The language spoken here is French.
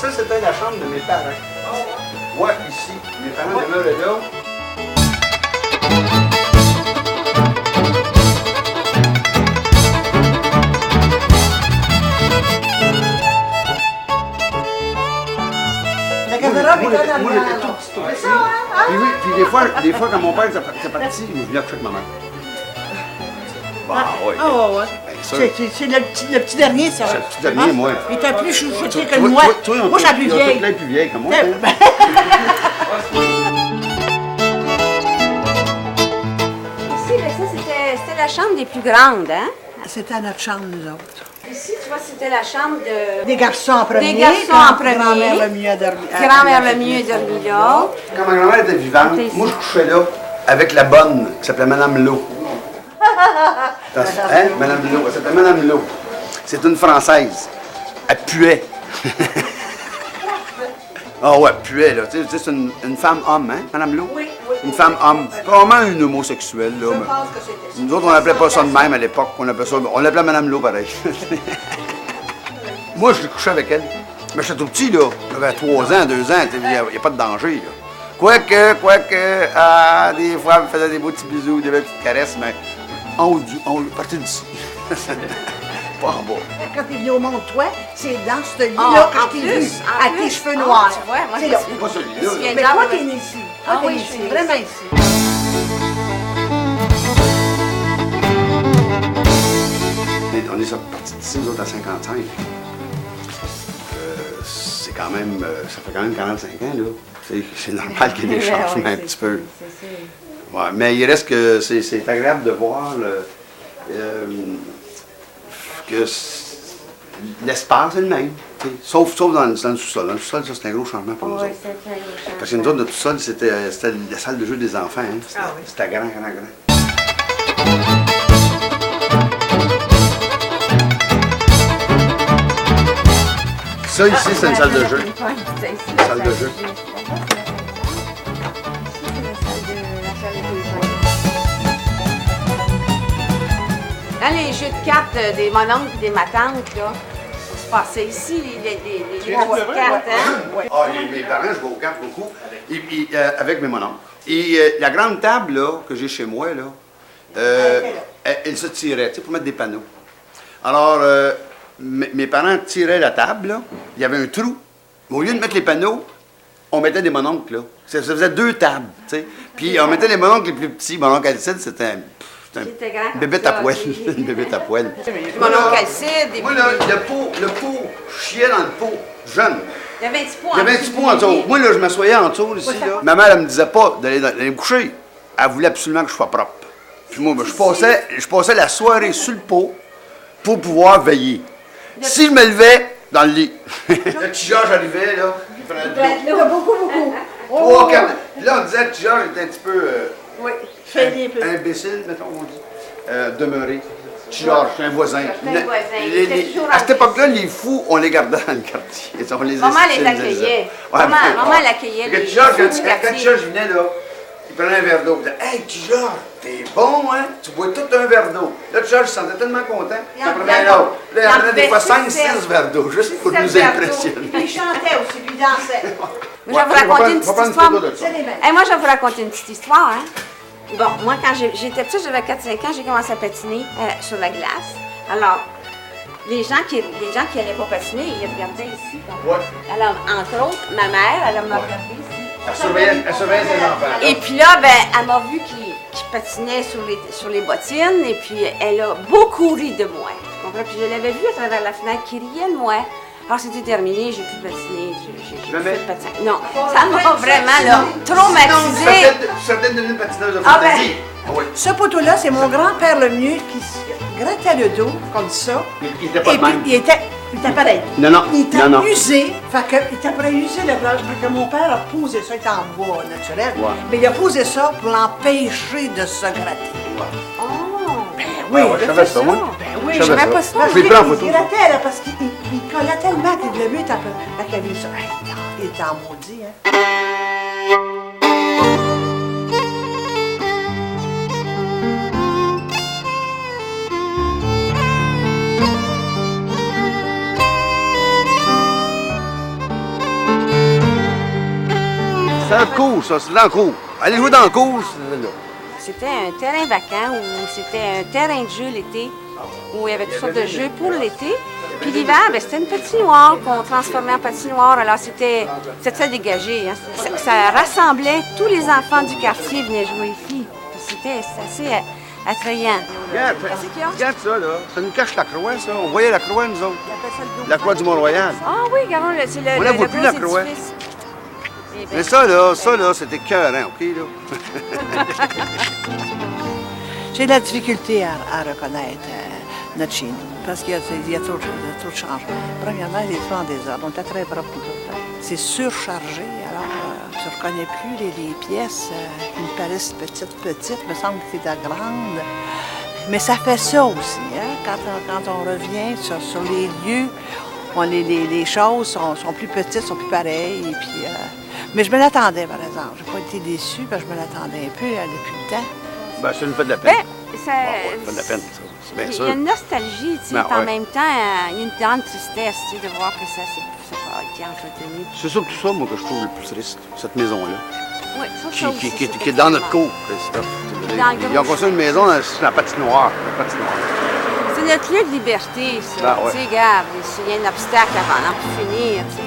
Ça, c'était la chambre de mes parents. Moi, ici. Mes parents demeuraient là. La garde-robe était dans Moi, j'étais tout petit, tout petit. Puis oui, puis des fois, quand mon père était parti, je venais coucher avec ma mère. Bah oui. Ah ouais, ouais. C'est le petit dernier, ça. C'est le petit dernier, moi. Il était plus chouchouté que moi. Moi, je suis la plus vieille. Toi, plus vieille que moi. Ici, ben, ça, c'était la chambre des plus grandes, hein? C'était notre chambre, nous autres. Ici, tu vois, c'était la chambre de... Des garçons en premier. Des garçons en premier. Grand-mère Lemieux a dormi. Grand-mère Lemieux est dormie là. Quand ma grand-mère était vivante, moi, je couchais là avec la bonne qui s'appelait Madame Lo. Hein? Madame Lo, elle s'appelait Madame Lo. C'est une Française. Elle puait. Ah ouais, elle puait, là. Tu sais, c'est une femme-homme, hein, Madame Lo? Oui, oui. Une femme-homme. Probablement une homosexuelle, là. Je mais pense que c'était ça. nous autres, on n'appelait pas ça de même à l'époque. On l'appelait Madame Lo, pareil. Moi, je couchais avec elle. Mais j'étais tout petit, là. J'avais 3 ans, 2 ans. Il n'y a pas de danger, là. Quoique, des fois, elle me faisait des beaux petits bisous, des belles petites caresses, mais en haut, partir d'ici. Pas en bas. Quand t'es venu au monde, toi, c'est dans ce lit-là Ah, que en je t'ai vu, plus, en avec plus. tes cheveux Ah, noirs. tu vois, moi, C'est je là. suis- Pas celui-là. Je suis- Mais toi, t'es né ici. Ah Toi, t'es oui, né je ici, suis vraiment ici. ici. On est partis d'ici, nous autres, à 55. C'est quand même... ça fait quand même 45 ans, là. C'est normal qu'il y ait des changements un petit peu. Ouais, mais il reste que c'est agréable de voir que l'espace est le même. Sauf dans le sous-sol. Dans le sous-sol, ça, c'est un gros changement pour nous autres. Parce que nous autres, notre sous-sol, c'était la salle de jeu des enfants. Hein. C'était grand. Ça, ici, c'est une salle de jeu. Une salle de jeu. Dans les jeux de cartes des mononcles et des matantes, là, ça se passait ici, les jeux de cartes, hein? Ah, mes parents jouaient aux cartes beaucoup, avec mes mononcles. Et la grande table là, que j'ai chez moi, là, elle se tirait, tu sais, pour mettre des panneaux. Alors, mes parents tiraient la table, là, il y avait un trou. Mais au lieu de mettre les panneaux, on mettait des mononcles, là. Ça faisait 2 tables, tu sais. Puis on mettait les mononcles les plus petits. Mononcle Alcide, c'était un bébête à poêle. Une bébête à poêle. Mononcle Alcide. Moi, là, le pot chiait dans le pot, jeune. Il y avait un petit pot Il y avait un petit pot en dessous. Moi, là, je m'assoyais en dessous, ici, là. Ma mère, elle me disait pas d'aller me coucher. Elle voulait absolument que je sois propre. Puis moi, ben, je passais la soirée sur le pot pour pouvoir veiller. Si je me levais, dans le lit. Le petit Georges arrivait, là, il prenait de l'eau. Il y a beaucoup. 3, 4. Là, on disait que le petit Georges était un petit peu... Oui, imbécile, mettons, on dit. Demeuré. Petit Georges, c'est un voisin. C'est un voisin. Il était toujours À cette époque-là, les fous, on les gardait dans le quartier. On les Maman les estimait, accueillait. Ouais, Maman l'accueillait. Quand petit Georges, venait là, il prenait un verre d'eau. Il disait, hey, petit Georges, t'es bon, hein? Tu bois tout un verre d'eau. Là, petit Georges se sentait tellement content. Il en prenait un autre. Là, il en prenait des fois 5, 6 verres d'eau, juste pour nous impressionner. Il chantait aussi, puis il dansait. Moi, je vais vous raconter une petite histoire. C'est les mêmes. Moi, je vais vous raconter une petite histoire. Hein. Bon, moi, quand j'étais petite, j'avais 4-5 ans, j'ai commencé à patiner sur la glace. Alors, les gens qui n'allaient pas patiner, ils regardaient ici. Ouais. Alors, entre autres, ma mère, elle m'a regardé ici. Elle surveillait ses enfants. Et puis là, ben, elle m'a vu qu'il patinait sur les bottines et puis elle a beaucoup ri de moi. Tu comprends? Puis je l'avais vu à travers la fenêtre qui riait de moi. Alors c'était terminé, j'ai pu patiner, j'ai plus fait de patin. Non, ça m'a vraiment là, traumatisée. Tu serais peut-être devenue une patineuse de Ah ben. fantaisie. Oui. Ce poteau-là, c'est mon grand-père le mieux qui se grattait le dos, comme ça. Il était pas Et de puis, même. il était Il était pareil. Non, non, Il était non, non. usé. Fait que, il était prêt usé le blanc. Fait que mon père a posé ça, il était en bois naturel. Ouais. Mais il a posé ça pour l'empêcher de se gratter. Oh! Ben oui, Ah ouais, je savais ça, moi. Ben oui, Je savais pas ça. Je l'ai pris en photo. Il grattait, là, parce qu'il collait tellement qu'il le but, fait qu'il a vu ça. Hey, il était en maudit, hein. C'est un cours, ça, c'est dans le cours. Allez jouer dans le cours, c'est là. C'était un terrain vacant où c'était un terrain de jeu l'été, où il y avait toutes sortes de jeux pour l'été. Puis l'hiver, ben, c'était une patinoire qu'on transformait en patinoire. Alors c'était très dégagé. Hein. Ça rassemblait tous les enfants du quartier venaient jouer ici. C'était assez attrayant. Regarde, Qu'est-ce qu'il y a? regarde ça, là. Ça nous cache la croix, ça. On voyait la croix, nous autres. On appelle ça le La croix du Mont-Royal. Ah oui, regardons, c'est le, On la le voit plus, gros la croix. édifice. Eh ben, Mais ça, là, c'était cœurant, OK, là? J'ai de la difficulté à reconnaître notre chez nous, parce qu'il y a trop de changements. Premièrement, il est en désordre. On était très propre tout le temps. C'est surchargé, alors tu ne reconnais plus les pièces qui me paraissent petites. Il me semble que c'est de la grande. Mais ça fait ça aussi, hein? Quand on revient sur les lieux, les choses sont plus petites, sont plus pareilles. Et puis, mais je me l'attendais, par exemple. Je n'ai pas été déçue, parce que je me l'attendais un peu depuis le temps. Ben, ça nous fait de la peine. ben, ça, Ça fait de la peine, ça. C'est bien il y sûr. a une nostalgie, tu sais, Ben, puis en ouais. même temps, il y a une grande tristesse, tu sais, de voir que ça n'a pas été entretenu. C'est surtout ça, moi, que je trouve le plus triste, cette maison-là. Oui, ça aussi, Qui c'est est dans notre effectivement. cour, Christophe. Dans le Ils ont gros construit une maison dans la patinoire. C'est notre lieu de liberté, ça. Ben, ouais. Tu sais, regarde, s'il y a un obstacle avant d'en finir, tu sais.